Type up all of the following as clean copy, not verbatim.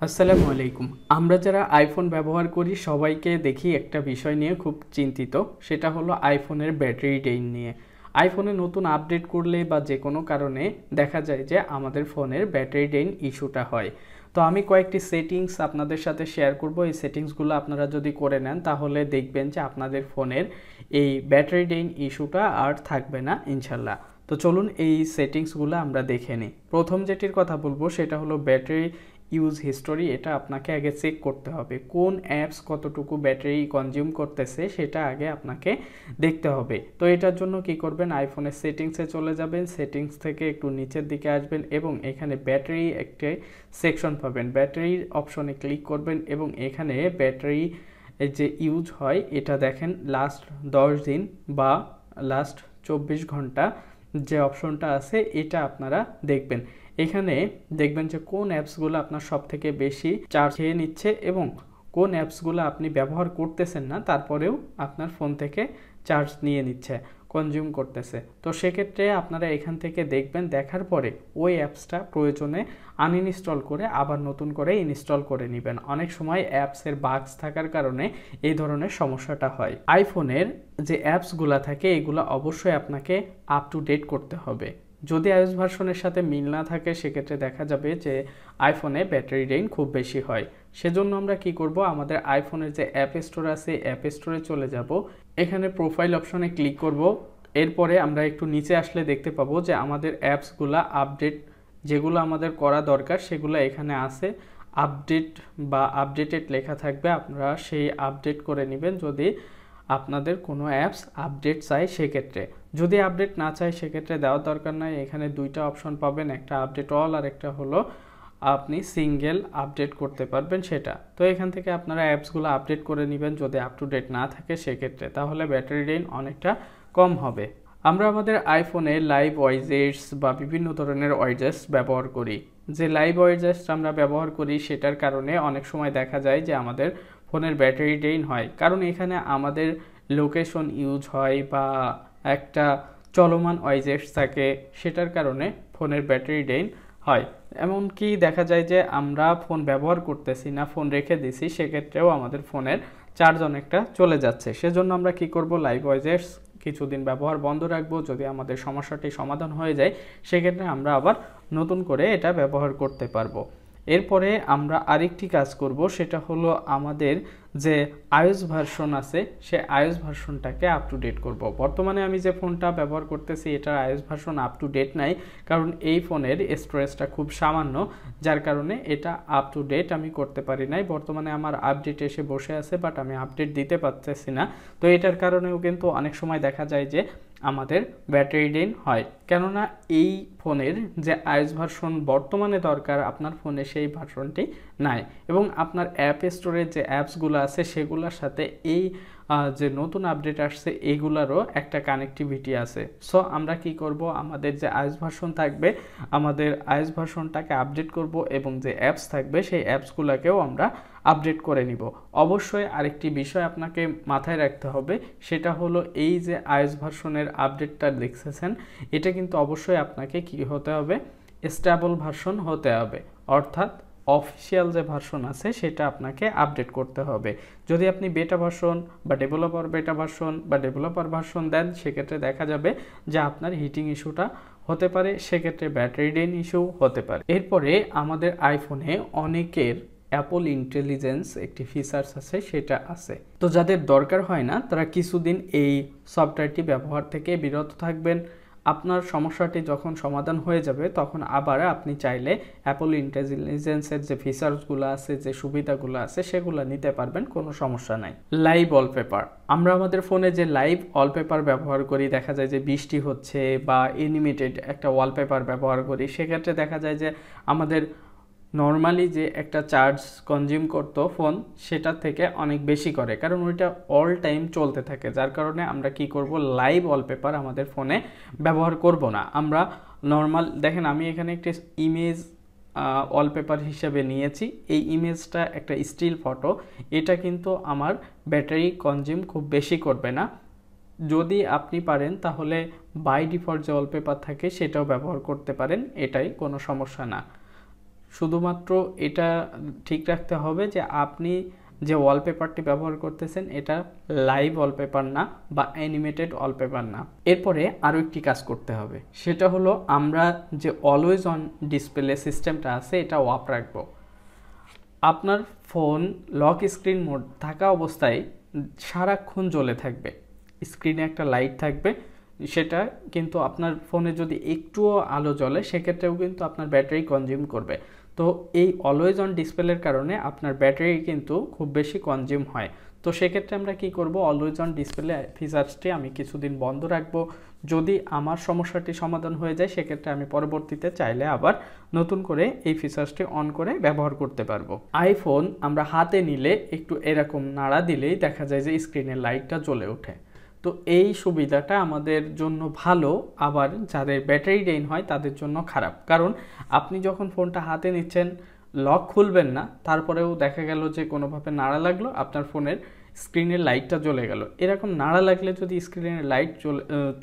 আসসালামু আলাইকুম। আমরা যারা আইফোন ব্যবহার করি সবাইকে দেখি একটা বিষয় নিয়ে খুব চিন্তিত, সেটা হলো আইফোনের ব্যাটারি ড্রেন নিয়ে। আইফোনে নতুন আপডেট করলে বা যে কোনো কারণে দেখা যায় যে আমাদের ফোনের ব্যাটারি ড্রেন ইস্যুটা হয়। তো আমি কয়েকটি সেটিংস আপনাদের সাথে শেয়ার করব। এই সেটিংসগুলো আপনারা যদি করে নেন তাহলে দেখবেন যে আপনাদের ফোনের এই ব্যাটারি ড্রেন ইস্যুটা আর থাকবে না ইনশাল্লাহ। তো চলুন এই সেটিংসগুলো আমরা দেখে নিই। প্রথম যেটির কথা বলবো সেটা হলো ব্যাটারি ইউজ হিস্টোরি। এটা আপনাকে আগে চেক করতে হবে কোন অ্যাপস কতটুকু ব্যাটারি কনজিউম করতেছে, সেটা আগে আপনাকে দেখতে হবে। তো এটার জন্য কি করবেন, আইফোনের সেটিংসে চলে যাবেন, সেটিংস থেকে একটু নিচের দিকে আসবেন এবং এখানে ব্যাটারি একটি সেকশন পাবেন, ব্যাটারির অপশনে ক্লিক করবেন এবং এখানে ব্যাটারি যে ইউজ হয় এটা দেখেন লাস্ট 10 দিন বা লাস্ট 24 ঘন্টা যে অপশনটা আছে এটা আপনারা দেখবেন। এখানে দেখবেন যে কোন অ্যাপসগুলো আপনার সব থেকে বেশি চার্জ খেয়ে নিচ্ছে এবং কোন অ্যাপসগুলো আপনি ব্যবহার করতেছেন না তারপরেও আপনার ফোন থেকে চার্জ নিয়ে নিচ্ছে, কনজিউম করতেছে। তো সেক্ষেত্রে আপনারা এখান থেকে দেখবেন, দেখার পরে ওই অ্যাপসটা প্রয়োজনে আনইনস্টল করে আবার নতুন করে ইনস্টল করে নেবেন। অনেক সময় অ্যাপসের বাগস থাকার কারণে এই ধরনের সমস্যাটা হয়। আইফোনের যে অ্যাপসগুলো থাকে এগুলো অবশ্যই আপনাকে আপ টু ডেট করতে হবে। যদি আইওএস ভার্সনের সাথে মিল না থাকে সেক্ষেত্রে দেখা যাবে যে আইফোনে ব্যাটারি ড্রেন খুব বেশি হয়। সেজন্য আমরা কি করব, আমাদের আইফোনের যে অ্যাপ স্টোর আছে অ্যাপ স্টোরে চলে যাব, এখানে প্রোফাইল অপশনে ক্লিক করব। এরপরে আমরা একটু নিচে আসলে দেখতে পাবো যে আমাদের অ্যাপসগুলো আপডেট যেগুলো আমাদের করা দরকার সেগুলো এখানে আছে। আপডেট বা আপডেটেড লেখা থাকবে, আপনারা সেই আপডেট করে নেবেন যদি আপনাদের কোনো অ্যাপস আপডেট চাই সেক্ষেত্রে। যদি আপডেট না চাই সেক্ষেত্রে দেওয়ার দরকার নাই। এখানে দুইটা অপশন পাবেন, একটা আপডেট অল আর একটা হলো আপনি সিঙ্গেল আপডেট করতে পারবেন সেটা। তো এখান থেকে আপনারা অ্যাপসগুলো আপডেট করে নেবেন যদি আপ টু ডেট না থাকে সেক্ষেত্রে, তাহলে ব্যাটারি ড্রেন অনেকটা কম হবে। আমরা আমাদের আইফোনে লাইভ ওয়াইজেস বা বিভিন্ন ধরনের ওয়াইজেস ব্যবহার করি। যে লাইভ ওয়াইজেস আমরা ব্যবহার করি সেটার কারণে অনেক সময় দেখা যায় যে আমাদের ফোনের ব্যাটারি ড্রেন হয়, কারণ এখানে আমাদের লোকেশন ইউজ হয় বা একটা চলমান ওয়াইজেস থাকে, সেটার কারণে ফোনের ব্যাটারি ড্রেন হয়। এমনকি দেখা যায় যে আমরা ফোন ব্যবহার করতেছি না, ফোন রেখে দিছি, সেক্ষেত্রেও আমাদের ফোনের চার্জ অনেকটা চলে যাচ্ছে। সেজন্য আমরা কি করব, লাইভ ওয়াইজেস কিছুদিন ব্যবহার বন্ধ রাখবো। যদি আমাদের সমস্যাটি সমাধান হয়ে যায় সেক্ষেত্রে আমরা আবার নতুন করে এটা ব্যবহার করতে পারবো। এরপরে আমরা আরেকটি কাজ করব, সেটা হলো আমাদের যে আইওএস ভার্সন আছে সে আইওএস ভার্সনটাকে আপ টু ডেট করব। বর্তমানে আমি যে ফোনটা ব্যবহার করতেছি এটার iOS version up to date নাই, কারণ এই ফোনের স্টোরেজটা খুব সামান্য, যার কারণে এটা আপ টু ডেট আমি করতে পারি নাই। বর্তমানে আমার আপডেট এসে বসে আছে বাট আমি আপডেট দিতে পারতেছি না। তো এটার কারণেও কিন্তু অনেক সময় দেখা যায় যে আমাদের ব্যাটারি ড্রেন হয়, কেননা এই ফোনের যে আইওএস ভার্সন বর্তমানে দরকার আপনার ফোনে সেই ভার্সনটি নাই এবং আপনার অ্যাপ স্টোরের যে অ্যাপসগুলো আছে সেগুলোর সাথে এই যে নতুন আপডেট আসছে এগুলারও একটা কানেক্টিভিটি আছে। সো আমরা কি করব, আমাদের যে আইওএস ভার্সন থাকবে আমাদের আইওএস ভার্সনটাকে আপডেট করব এবং যে অ্যাপস থাকবে সেই অ্যাপসগুলোকেও আমরা আপডেট করে নিব। অবশ্যই আরেকটি বিষয় আপনাকে মাথায় রাখতে হবে, সেটা হলো এই যে আইওএস ভার্সনের আপডেটটা দেখতেছেন এটা কিন্তু অবশ্যই আপনাকে কি হতে হবে, স্টেবল ভার্সন হতে হবে, অর্থাৎ অফিসিয়াল যে ভার্সন আছে সেটা আপনাকে আপডেট করতে হবে। যদি আপনি বেটা ভার্সন বা ডেভেলপার বেটা ভার্সন বা ডেভেলপার ভার্সন দেন সেক্ষেত্রে দেখা যাবে যে আপনার হিটিং ইস্যুটা হতে পারে, সেক্ষেত্রে ব্যাটারি ড্রেন ইস্যু হতে পারে। এরপরে আমাদের আইফোনে অনেকের অ্যাপল ইন্টেলিজেন্স একটি ফিচার্স আছে সেটা আছে, তো যাদের দরকার হয় না তারা কিছুদিন এই সফটওয়্যারটি ব্যবহার থেকে বিরত থাকবেন। আপনার সমস্যাটি যখন সমাধান হয়ে যাবে তখন আবার আপনি চাইলে অ্যাপল ইন্টেলিজেন্সের যে ফিচার্সগুলো আছে যে সুবিধাগুলো আছে সেগুলো নিতে পারবেন, কোনো সমস্যা নাই। লাইভ ওয়ালপেপার, আমরা আমাদের ফোনে যে লাইভ ওয়ালপেপার ব্যবহার করি, দেখা যায় যে বৃষ্টি হচ্ছে বা অ্যানিমেটেড একটা ওয়ালপেপার ব্যবহার করি, সেক্ষেত্রে দেখা যায় যে আমাদের নর্মালি যে একটা চার্জ কনজিউম করতো ফোন সেটার থেকে অনেক বেশি করে, কারণ ওইটা অল টাইম চলতে থাকে, যার কারণে আমরা কি করব, লাইভ ওয়ালপেপার আমাদের ফোনে ব্যবহার করব না। আমরা নর্মাল দেখেন আমি এখানে একটা ইমেজ ওয়ালপেপার হিসেবে নিয়েছি, এই ইমেজটা একটা স্টিল ফটো, এটা কিন্তু আমার ব্যাটারি কনজিউম খুব বেশি করবে না। যদি আপনি পারেন তাহলে বাই ডিফল্ট যে ওয়ালপেপার থাকে সেটাও ব্যবহার করতে পারেন, এটাই কোনো সমস্যা না। শুধুমাত্র এটা ঠিক রাখতে হবে যে আপনি যে ওয়ালপেপারটি ব্যবহার করতেছেন এটা লাইভ ওয়ালপেপার না বা অ্যানিমেটেড ওয়ালপেপার না। এরপরে আরও একটি কাজ করতে হবে, সেটা হলো আমরা যে অলওয়েজ অন ডিসপ্লে সিস্টেমটা আছে এটা অফ রাখবো। আপনার ফোন লক স্ক্রিন মোড থাকা অবস্থায় সারাক্ষণ জ্বলে থাকবে, স্ক্রিনে একটা লাইট থাকবে, সেটা কিন্তু আপনার ফোনে যদি একটুও আলো জ্বলে সেক্ষেত্রেও কিন্তু আপনার ব্যাটারি কনজিউম করবে। তো এই অলওয়েজ অন ডিসপ্লের কারণে আপনার ব্যাটারি কিন্তু খুব বেশি কনজিউম হয়। তো সেক্ষেত্রে আমরা কি করব, অলওয়েজ অন ডিসপ্লে ফিচার্সটি আমি কিছুদিন বন্ধ রাখবো। যদি আমার সমস্যাটি সমাধান হয়ে যায় সেক্ষেত্রে আমি পরবর্তীতে চাইলে আবার নতুন করে এই ফিচার্সটি অন করে ব্যবহার করতে পারবো। আইফোন আমরা হাতে নিলে একটু এরকম নাড়া দিলেই দেখা যায় যে স্ক্রিনের লাইটটা জ্বলে ওঠে। তো এই সুবিধাটা আমাদের জন্য ভালো, আবার যাদের ব্যাটারি ড্রেন হয় তাদের জন্য খারাপ। কারণ আপনি যখন ফোনটা হাতে নিচ্ছেন লক খুলবেন না, তারপরেও দেখা গেল যে কোনোভাবে নাড়া লাগলো আপনার ফোনের স্ক্রিনের লাইটটা জ্বলে গেল। এরকম নাড়া লাগলে যদি স্ক্রিনের লাইট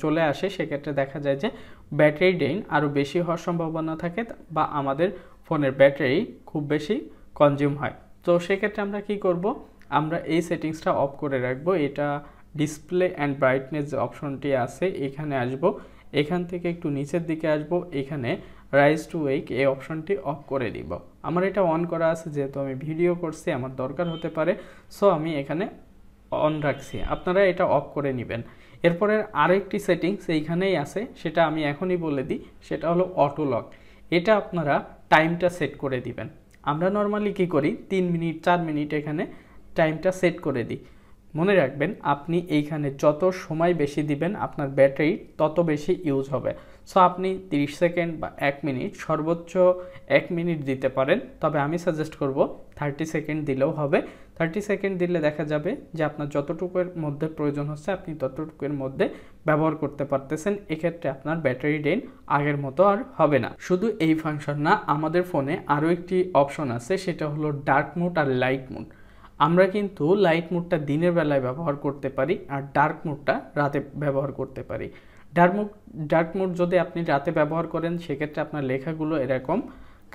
চলে আসে সেক্ষেত্রে দেখা যায় যে ব্যাটারি ড্রেন আরও বেশি হওয়ার সম্ভাবনা থাকে বা আমাদের ফোনের ব্যাটারি খুব বেশি কনজিউম হয়। তো সেক্ষেত্রে আমরা কি করব, আমরা এই সেটিংসটা অফ করে রাখবো। এটা ডিসপ্লে অ্যান্ড ব্রাইটনেস যে অপশনটি আছে এখানে আসব, এখান থেকে একটু নিচের দিকে আসব, এখানে রাইজ টু ওয়েক এই অপশনটি অফ করে দিব। আমার এটা অন করা আছে যেহেতু আমি ভিডিও করছি, আমার দরকার হতে পারে, সো আমি এখানে অন রাখছি। আপনারা এটা অফ করে নেবেন। এরপরে আরেকটি সেটিংস এইখানেই আছে, সেটা আমি এখনই বলে দিই, সেটা হলো অটো লক। এটা আপনারা টাইমটা সেট করে দিবেন। আমরা নর্মালি কি করি 3 মিনিট 4 মিনিট এখানে টাইমটা সেট করে দিই। মনে রাখবেন আপনি এইখানে যত সময় বেশি দিবেন আপনার ব্যাটারি তত বেশি ইউজ হবে। সো আপনি 30 সেকেন্ড বা 1 মিনিট, সর্বোচ্চ 1 মিনিট দিতে পারেন, তবে আমি সাজেস্ট করব 30 সেকেন্ড দিলেও হবে। 30 সেকেন্ড দিলে দেখা যাবে যে আপনার যতটুকুর মধ্যে প্রয়োজন হচ্ছে আপনি ততটুকুর মধ্যে ব্যবহার করতে পারতেছেন। এক্ষেত্রে আপনার ব্যাটারি ড্রেন আগের মতো আর হবে না। শুধু এই ফাংশন না, আমাদের ফোনে আরও একটি অপশন আছে, সেটা হলো ডার্ক মোড আর লাইট মোড। আমরা কিন্তু লাইট মোডটা দিনের বেলায় ব্যবহার করতে পারি আর ডার্ক মোডটা রাতে ব্যবহার করতে পারি। ডার্ক মোড যদি আপনি রাতে ব্যবহার করেন সেক্ষেত্রে আপনার লেখাগুলো এরকম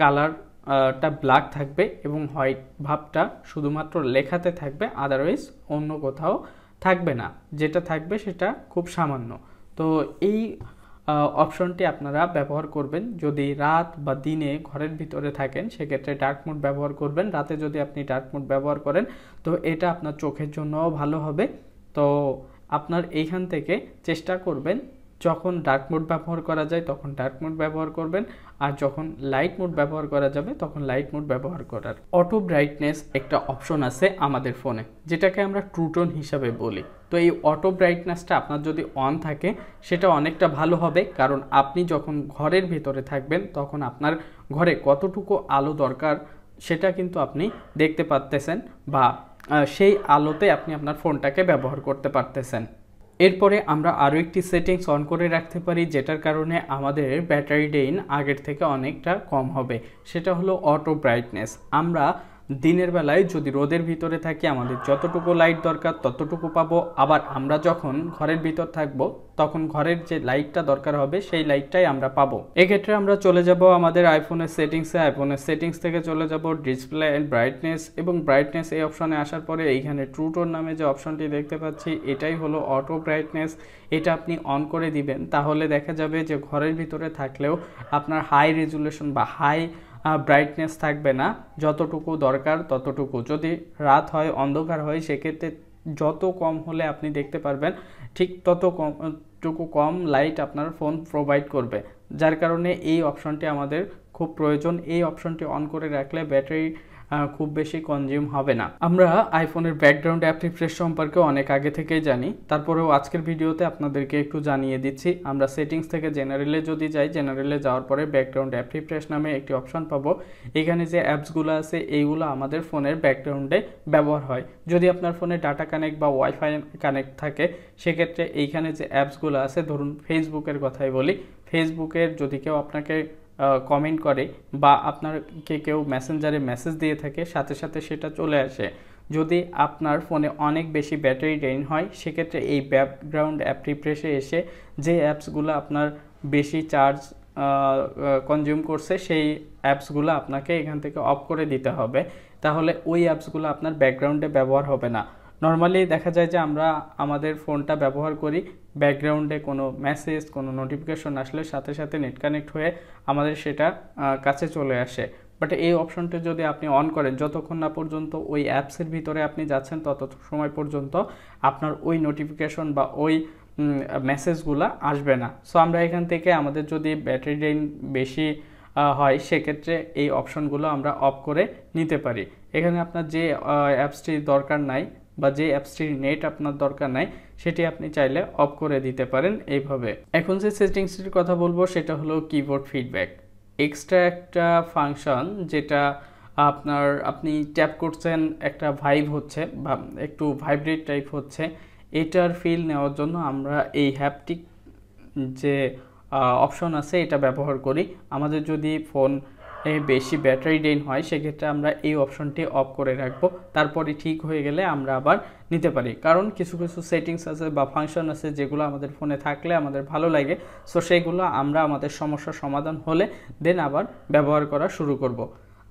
কালারটা ব্ল্যাক থাকবে এবং হোয়াইট ভাবটা শুধুমাত্র লেখাতে থাকবে, আদারওয়াইজ অন্য কোথাও থাকবে না, যেটা থাকবে সেটা খুব সামান্য। তো এই অপশনটি আপনারা ব্যবহার করবেন যদি রাত বা দিনে ঘরের ভিতরে থাকেন, সেক্ষেত্রে ডার্ক মোড ব্যবহার করবেন। রাতে যদি আপনি ডার্ক মোড ব্যবহার করেন তো এটা আপনার চোখের জন্যও ভালো হবে। তো আপনার এইখান থেকে চেষ্টা করবেন যখন ডার্ক মোড ব্যবহার করা যায় তখন ডার্ক মোড ব্যবহার করবেন, আর যখন লাইট মোড ব্যবহার করা যাবে তখন লাইট মোড ব্যবহার করার। অটো ব্রাইটনেস একটা অপশন আছে আমাদের ফোনে, যেটাকে আমরা ট্রু টোন হিসাবে বলি। তো এই অটো ব্রাইটনেসটা আপনার যদি অন থাকে সেটা অনেকটা ভালো হবে, কারণ আপনি যখন ঘরের ভিতরে থাকবেন তখন আপনার ঘরে কতটুকু আলো দরকার সেটা কিন্তু আপনি দেখতে পারতেছেন, বা সেই আলোতে আপনি আপনার ফোনটাকে ব্যবহার করতে পারতেছেন। এরপরে আমরা আরও একটি সেটিংস অন করে রাখতে পারি, যেটার কারণে আমাদের ব্যাটারি ড্রেন আগের থেকে অনেকটা কম হবে। সেটা হলো অটো ব্রাইটনেস। আমরা দিনের বেলায় যদি রোদের ভিতরে থাকি আমাদের যতটুকু লাইট দরকার ততটুকু পাবো, আবার আমরা যখন ঘরের ভিতর থাকবো তখন ঘরের যে লাইটটা দরকার হবে সেই লাইটটাই আমরা পাবো। এক্ষেত্রে আমরা চলে যাব আমাদের আইফোনের সেটিংসে, আইফোনের সেটিংস থেকে চলে যাব ডিসপ্লে অ্যান্ড ব্রাইটনেস, এবং ব্রাইটনেস এই অপশনে আসার পরে এইখানে ট্রু টোন নামে যে অপশনটি দেখতে পাচ্ছি এটাই হলো অটো ব্রাইটনেস। এটা আপনি অন করে দিবেন, তাহলে দেখা যাবে যে ঘরের ভিতরে থাকলেও আপনার হাই রেজুলেশন বা হাই ব্রাইটনেস থাকবে না, যতটুকু দরকার ততটুকু। যদি রাত হয় অন্ধকার হয় সেক্ষেত্রে যত কম হলে আপনি দেখতে পারবেন ঠিক তত কম লাইট আপনার ফোন প্রোভাইড করবে, যার কারণে এই অপশনটি আমাদের খুব প্রয়োজন। এই অপশনটি অন করে রাখলে ব্যাটারি খুব বেশি কনজিউম হবে না। আমরা আইফোনের ব্যাকগ্রাউন্ড অ্যাপ রিফ্রেশ সম্পর্কে অনেক আগে থেকেই জানি, তারপরেও আজকের ভিডিওতে আপনাদেরকে একটু জানিয়ে দিচ্ছি। আমরা সেটিংস থেকে জেনারেলে যদি যাই, জেনারেলে যাওয়ার পরে ব্যাকগ্রাউন্ড অ্যাপ রিফ্রেশ নামে একটি অপশন পাবো। এখানে যে অ্যাপসগুলো আছে এইগুলো আমাদের ফোনের ব্যাকগ্রাউন্ডে ব্যবহার হয়। যদি আপনার ফোনে ডাটা কানেক্ট বা ওয়াইফাই কানেক্ট থাকে সেক্ষেত্রে এইখানে যে অ্যাপসগুলো আছে, ধরুন ফেসবুকের কথাই বলি, ফেসবুকের যদি কেউ আপনাকে কমেন্ট করে বা আপনাকে কেউ মেসেঞ্জারে মেসেজ দিয়ে থাকে সাথে সাথে সেটা চলে আসে। যদি আপনার ফোনে অনেক বেশি ব্যাটারি ড্রেন হয় সেক্ষেত্রে এই ব্যাকগ্রাউন্ড অ্যাপ রিফ্রেশে এসে যে অ্যাপসগুলো আপনার বেশি চার্জ কনজিউম করছে সেই অ্যাপসগুলো আপনাকে এখান থেকে অফ করে দিতে হবে, তাহলে ওই অ্যাপসগুলো আপনার ব্যাকগ্রাউন্ডে ব্যবহার হবে না। নর্মালি দেখা যায় যে আমরা আমাদের ফোনটা ব্যবহার করি, ব্যাকগ্রাউন্ডে কোনো মেসেজ কোনো নোটিফিকেশন আসলে সাথে সাথে নেট কানেক্ট হয়ে আমাদের সেটা কাছে চলে আসে। বাট এই অপশনটা যদি আপনি অন করেন, যতক্ষণ না পর্যন্ত ওই অ্যাপসের ভিতরে আপনি যাচ্ছেন তত সময় পর্যন্ত আপনার ওই নোটিফিকেশন বা ওই মেসেজগুলো আসবে না। সো আমরা এখান থেকে আমাদের যদি ব্যাটারি ড্রেন বেশি হয় সেক্ষেত্রে এই অপশনগুলো আমরা অফ করে নিতে পারি। এখানে আপনার যে অ্যাপসটির দরকার নাই বা যে অ্যাপসটির নেট আপনার দরকার নাই সেটি আপনি চাইলে অফ করে দিতে পারেন এইভাবে। এখন যে সেটিংসটির কথা বলবো সেটা হলো কিবোর্ড ফিডব্যাক। এক্সট্রা একটা ফাংশন যেটা আপনি ট্যাপ করছেন, একটা ভাইব হচ্ছে বা একটু ভাইব্রেট টাইপ হচ্ছে, এটার ফিল নেওয়ার জন্য আমরা এই হ্যাপটিক যে অপশন আছে এটা ব্যবহার করি। আমাদের যদি ফোন বেশি ব্যাটারি ড্রেন হয় সেক্ষেত্রে আমরা এই অপশনটি অফ করে রাখবো, তারপরে ঠিক হয়ে গেলে আমরা আবার নিতে পারি। কারণ কিছু কিছু সেটিংস আছে বা ফাংশন আছে যেগুলো আমাদের ফোনে থাকলে আমাদের ভালো লাগে, সো সেইগুলো আমরা আমাদের সমস্যার সমাধান হলে দেন আবার ব্যবহার করা শুরু করব।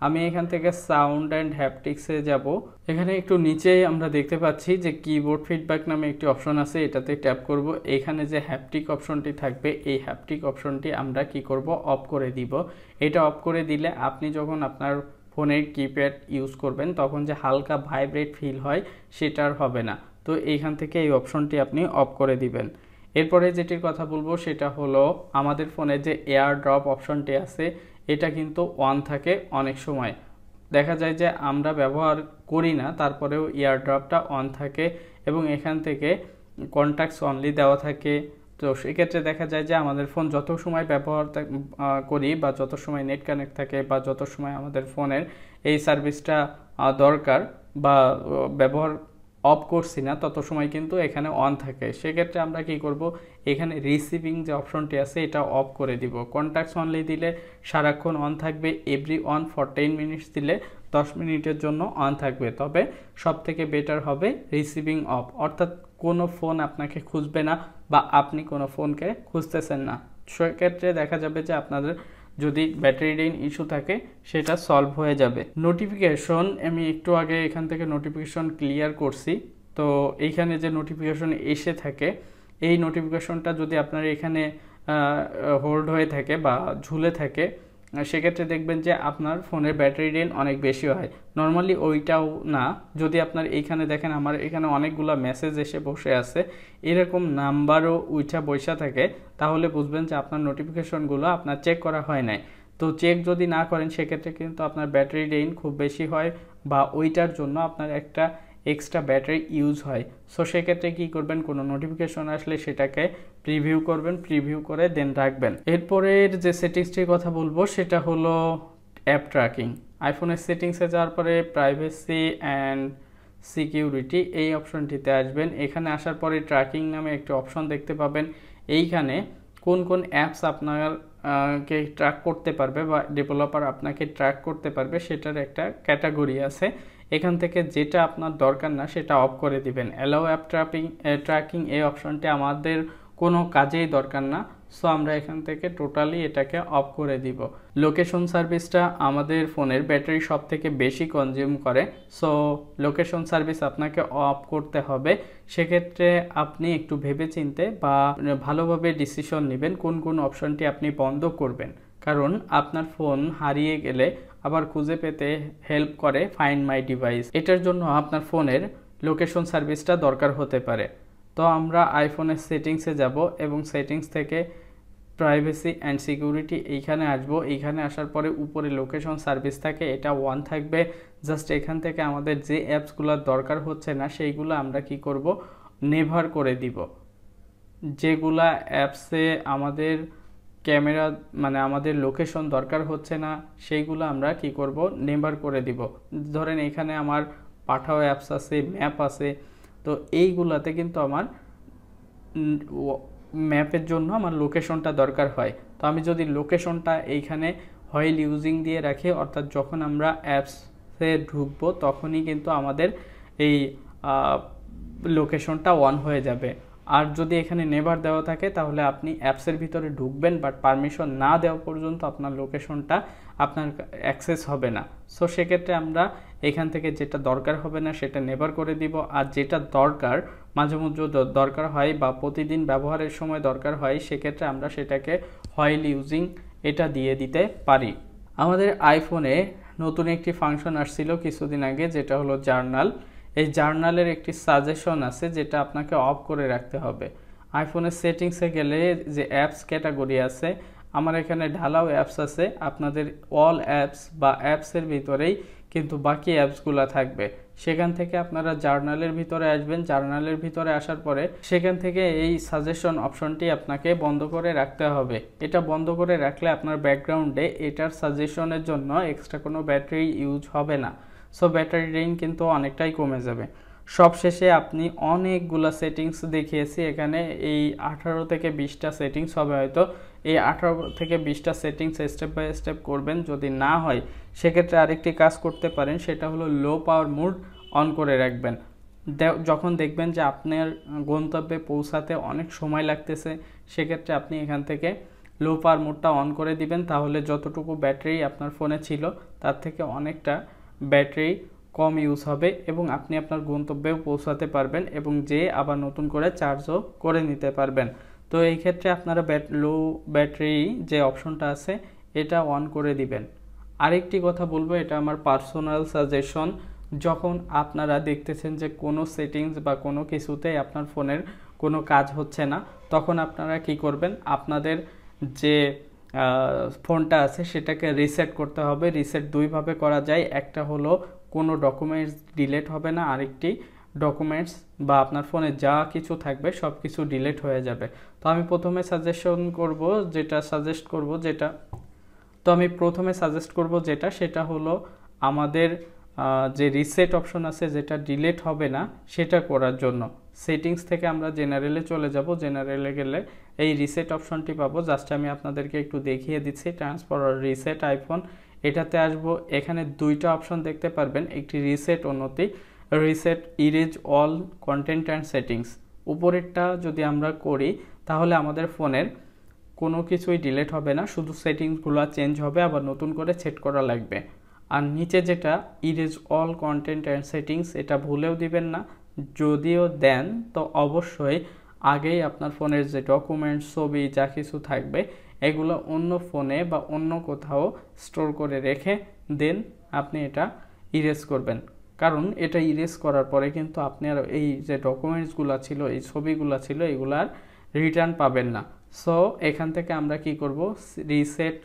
আমি এখান থেকে সাউন্ড অ্যান্ড হ্যাপটিক্সে যাব। এখানে একটু নিচে আমরা দেখতে পাচ্ছি যে কিবোর্ড ফিডব্যাক নামে একটি অপশন আছে, এটাতে ট্যাপ করব। এখানে যে হ্যাপটিক অপশনটি থাকবে এই হ্যাপটিক অপশনটি আমরা কি করব, অফ করে দিব। এটা অফ করে দিলে আপনি যখন আপনার ফোনের কিপ্যাড ইউজ করবেন তখন যে হালকা ভাইব্রেট ফিল হয় সেটা আর হবে না। তো এইখান থেকে এই অপশনটি আপনি অফ করে দিবেন। এরপরে যেটির কথা বলবো সেটা হলো আমাদের ফোনে যে এয়ার ড্রপ অপশনটি আছে এটা কিন্তু অন থাকে অনেক সময়। দেখা যায় যে আমরা ব্যবহার করি না তারপরেও এয়ার ড্রপটা অন থাকে এবং এখান থেকে কন্ট্যাক্টস অনলি দেওয়া থাকে। তো সেক্ষেত্রে দেখা যায় যে আমাদের ফোন যত সময় ব্যবহার করি বা যত সময় নেট কানেক্ট থাকে বা যত সময় আমাদের ফোনের এই সার্ভিসটা দরকার বা ব্যবহার অফ করছি না তত সময় কিন্তু এখানে অন থাকে। সেক্ষেত্রে আমরা কি করব, এখানে রিসিভিং যে অপশনটি আছে এটা অফ করে দিব। কন্ট্যাক্টস অনলি দিলে সারাক্ষণ অন থাকবে, এভরি অন ফর 10 মিনিটস দিলে 10 মিনিটের জন্য অন থাকবে। তবে সব থেকে বেটার হবে রিসিভিং অফ, অর্থাৎ কোনো ফোন আপনাকে খুঁজবে না বা আপনি কোনো ফোনকে খুঁজতেছেন না। সেক্ষেত্রে দেখা যাবে যে আপনাদের যদি ব্যাটারি ড্রেন ইস্যু থাকে সেটা সলভ হয়ে যাবে। নোটিফিকেশন আমি একটু আগে এখান থেকে নোটিফিকেশন ক্লিয়ার করছি। তো এইখানে যে নোটিফিকেশন এসে থাকে এই নোটিফিকেশনটা যদি আপনার এখানে হোল্ড হয়ে থাকে বা ঝুলে থাকে সেক্ষেত্রে দেখবেন যে আপনার ফোনের ব্যাটারি ড্রেন অনেক বেশি হয়। নর্মালি ওইটাও না, যদি আপনার এইখানে দেখেন আমার এখানে অনেকগুলো মেসেজ এসে বসে আছে, এরকম নাম্বারও উঠা বসা থাকে, তাহলে বুঝবেন যে আপনার নোটিফিকেশনগুলো আপনার চেক করা হয় নাই। তো চেক যদি না করেন সেক্ষেত্রে কিন্তু আপনার ব্যাটারি ড্রেন খুব বেশি হয় বা ওইটার জন্য আপনার একটা এক্সট্রা ব্যাটারি ইউজ হয়। সো সেক্ষেত্রে কী করবেন, কোনো নোটিফিকেশন আসলে সেটাকে প্রিভিউ করবেন, প্রিভিউ করে দেন রাখবেন। এরপরের যে সেটিংসটির কথা বলবো সেটা হলো অ্যাপ ট্র্যাকিং। আইফোনের সেটিংসে যাওয়ার পরে প্রাইভেসি অ্যান্ড সিকিউরিটি এই অপশনটিতে আসবেন। এখানে আসার পরে ট্র্যাকিং নামে একটি অপশন দেখতে পাবেন। এইখানে কোন কোন অ্যাপস আপনাকে ট্র্যাক করতে পারবে বা ডেভেলপার আপনাকে ট্র্যাক করতে পারবে সেটার একটা ক্যাটাগরি আছে। এখান থেকে যেটা আপনার দরকার না সেটা অফ করে দিবেন। অ্যালাউ অ্যাপ ট্র্যাকিং এই অপশনটি আমাদের কোনো কাজেই দরকার না, সো আমরা এখান থেকে টোটালি এটাকে অফ করে দিব। লোকেশন সার্ভিসটা আমাদের ফোনের ব্যাটারি সব থেকে বেশি কনজিউম করে, সো লোকেশন সার্ভিস আপনাকে অফ করতে হবে। সেক্ষেত্রে আপনি একটু ভেবেচিন্তে বা ভালোভাবে ডিসিশন নেবেন কোন কোন অপশনটি আপনি বন্ধ করবেন, কারণ আপনার ফোন হারিয়ে গেলে আবার খুঁজে পেতে হেল্প করে ফাইন্ড মাই ডিভাইস। এটার জন্য আপনার ফোনের লোকেশন সার্ভিসটা দরকার হতে পারে। তো আমরা আইফোনের সেটিংসে যাব এবং সেটিংস থেকে প্রাইভেসি অ্যান্ড সিকিউরিটি এইখানে আসবো। এইখানে আসার পরে উপরে লোকেশন সার্ভিস থাকে, এটা অন থাকবে। জাস্ট এখান থেকে আমাদের যে অ্যাপসগুলোর দরকার হচ্ছে না সেইগুলো আমরা কি করব, নেভার করে দিব। যেগুলা অ্যাপসে আমাদের ক্যামেরা মানে আমাদের লোকেশন দরকার হচ্ছে না সেইগুলো আমরা কি করব, নেভার করে দিব। ধরেন এখানে আমার পাঠাও অ্যাপস আছে, ম্যাপ আছে, তো এইগুলাতে কিন্তু আমার ম্যাপের জন্য আমার লোকেশনটা দরকার হয়। তো আমি যদি লোকেশনটা এইখানে হোয়াইল ইউজিং দিয়ে রাখি, অর্থাৎ যখন আমরা অ্যাপসে ঢুকবো তখনই কিন্তু আমাদের এই লোকেশনটা অন হয়ে যাবে। আর যদি এখানে নেভার দেওয়া থাকে তাহলে আপনি অ্যাপসের ভিতরে ঢুকবেন, বাট পারমিশন না দেওয়া পর্যন্ত আপনার লোকেশনটা আপনার অ্যাক্সেস হবে না। সো সেক্ষেত্রে আমরা এখান থেকে যেটা দরকার হবে না সেটা নেভার করে দিব, আর যেটা দরকার মাঝে মধ্যে দরকার হয় বা প্রতিদিন ব্যবহারের সময় দরকার হয় সেক্ষেত্রে আমরা সেটাকে হোয়াইল ইউজিং এটা দিয়ে দিতে পারি। আমাদের আইফোনে নতুন একটি ফাংশন আসছিল কিছুদিন আগে, যেটা হলো জার্নাল। এই জার্নালের একটি সাজেশন আছে যেটা আপনাকে অফ করে রাখতে হবে। আইফোনের সেটিংসে গেলে যে অ্যাপস ক্যাটাগরি আছে, আমার এখানে ঢালাও অ্যাপস আছে, আপনাদের অল অ্যাপস বা অ্যাপসের ভিতরেই কিন্তু বাকি অ্যাপসগুলো থাকবে। সেখান থেকে আপনারা জার্নালের ভিতরে আসবেন, জার্নালের ভিতরে আসার পরে সেখান থেকে এই সাজেশন অপশনটি আপনাকে বন্ধ করে রাখতে হবে। এটা বন্ধ করে রাখলে আপনার ব্যাকগ্রাউন্ডে এটার সাজেশনের জন্য এক্সট্রা কোনো ব্যাটারি ইউজ হবে না। সো ব্যাটারি ড্রেইন কিন্তু অনেকটাই কমে যাবে। সবশেষে আপনি অনেকগুলো সেটিংস দেখিয়েছি এখানে, এই 18 থেকে 20টা সেটিংস হবে হয়তো। এই 18 থেকে 20টা সেটিংস স্টেপ বাই স্টেপ করবেন। যদি না হয় সেক্ষেত্রে আরেকটি কাজ করতে পারেন, সেটা হলো লো পাওয়ার মোড অন করে রাখবেন। যখন দেখবেন যে আপনার গন্তব্যে পৌঁছাতে অনেক সময় লাগতেছে সেক্ষেত্রে আপনি এখান থেকে লো পাওয়ার মোডটা অন করে দিবেন, তাহলে যতটুকু ব্যাটারি আপনার ফোনে ছিল তার থেকে অনেকটা ব্যাটারি কম ইউজ হবে এবং আপনি আপনার গন্তব্যেও পৌঁছাতে পারবেন এবং যে আবার নতুন করে চার্জও করে নিতে পারবেন। তো এই ক্ষেত্রে আপনারা লো ব্যাটারি যে অপশনটা আছে এটা অন করে দিবেন। আরেকটি কথা বলবো, এটা আমার পার্সোনাল সাজেশন, যখন আপনারা দেখতেছেন যে কোনো সেটিংস বা কোনো কিছুতেই আপনার ফোনের কোনো কাজ হচ্ছে না, তখন আপনারা কি করবেন, আপনাদের যে ফোনটা আছে সেটাকে রিসেট করতে হবে। রিসেট দুইভাবে করা যায়, একটা হলো কোনো ডকুমেন্টস ডিলিট হবে না, আরেকটি ডকুমেন্টস বা আপনার ফোনে যা কিছু থাকবে সব কিছু ডিলিট হয়ে যাবে। তো আমি প্রথমে সাজেস্ট করব যেটা সেটা হলো আমাদের যে রিসেট অপশন আছে যেটা ডিলিট হবে না সেটা করার জন্য সেটিংস থেকে আমরা জেনারেলে চলে যাব। জেনারেলে গেলে এই রিসেট অপশনটি পাবো। জাস্ট আমি আপনাদেরকে একটু দেখিয়ে দিচ্ছি, ট্রান্সফার রিসেট আইফোন, এটাতে আসবো। এখানে দুইটা অপশন দেখতে পারবেন, একটি রিসেট, অন্যটি reset erase all content and settings. উপরেরটা যদি আমরা করি তাহলে আমাদের ফোনের কোনো কিছুই ডিলিট হবে না, শুধু সেটিংসগুলো চেঞ্জ হবে, আবার নতুন করে সেট করা লাগবে। আর নিচে যেটা erase all content and settings, এটা ভুলেও দিবেন না। যদিও দেন তো অবশ্যই আগেই আপনার ফোনের যে ডকুমেন্টস, ছবি যা কিছু থাকবে এগুলো অন্য ফোনে বা অন্য কোথাও স্টোর করে রেখে দেন আপনি এটা ইরেজ করবেন। কারণ এটা ইরেজ করার পরে কিন্তু আপনি আর এই যে ডকুমেন্টসগুলো ছিল, এই ছবিগুলো ছিল, এগুলো আর রিটার্ন পাবেন না। সো এখান থেকে আমরা কি করব, রিসেট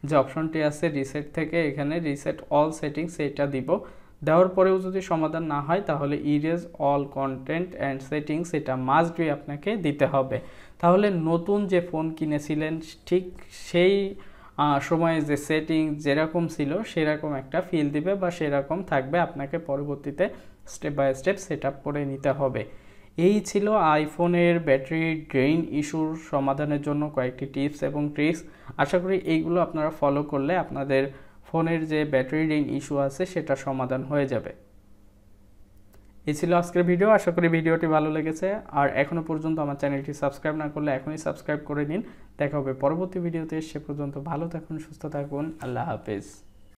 যে অপশনটি আছে রিসেট থেকে এখানে রিসেট অল সেটিংস এটা দিব। দেওয়ার পরেও যদি সমাধান না হয় তাহলে erase all content and settings এটা মাস্ট বি আপনাকে দিতে হবে। তাহলে নতুন যে ফোন কিনেছিলেন ঠিক সেই সময়ে যে সেটিং যেরকম ছিল সেরকম একটা ফিল দিবে বা সেরকম থাকবে, আপনাকে পরবর্তীতে step by step set up করে নিতে হবে। এই ছিল আইফোনের ব্যাটারি ড্রেইন ইস্যুর সমাধানের জন্য কয়েকটি টিপস এবং ট্রিক্স। আশা করি এইগুলো আপনারা ফলো করলে আপনাদের ফোনের যে ব্যাটারি ড্রেইন ইস্যু আছে সেটা সমাধান হয়ে যাবে। এই ছিল আজকের ভিডিও। আশা করি ভিডিওটি ভালো লেগেছে, আর এখনও পর্যন্ত আমার চ্যানেলটি সাবস্ক্রাইব না করলে এখনই সাবস্ক্রাইব করে নিন। দেখা হবে পরবর্তী ভিডিওতে, সে পর্যন্ত ভালো থাকুন, সুস্থ থাকুন, আল্লাহ হাফেজ।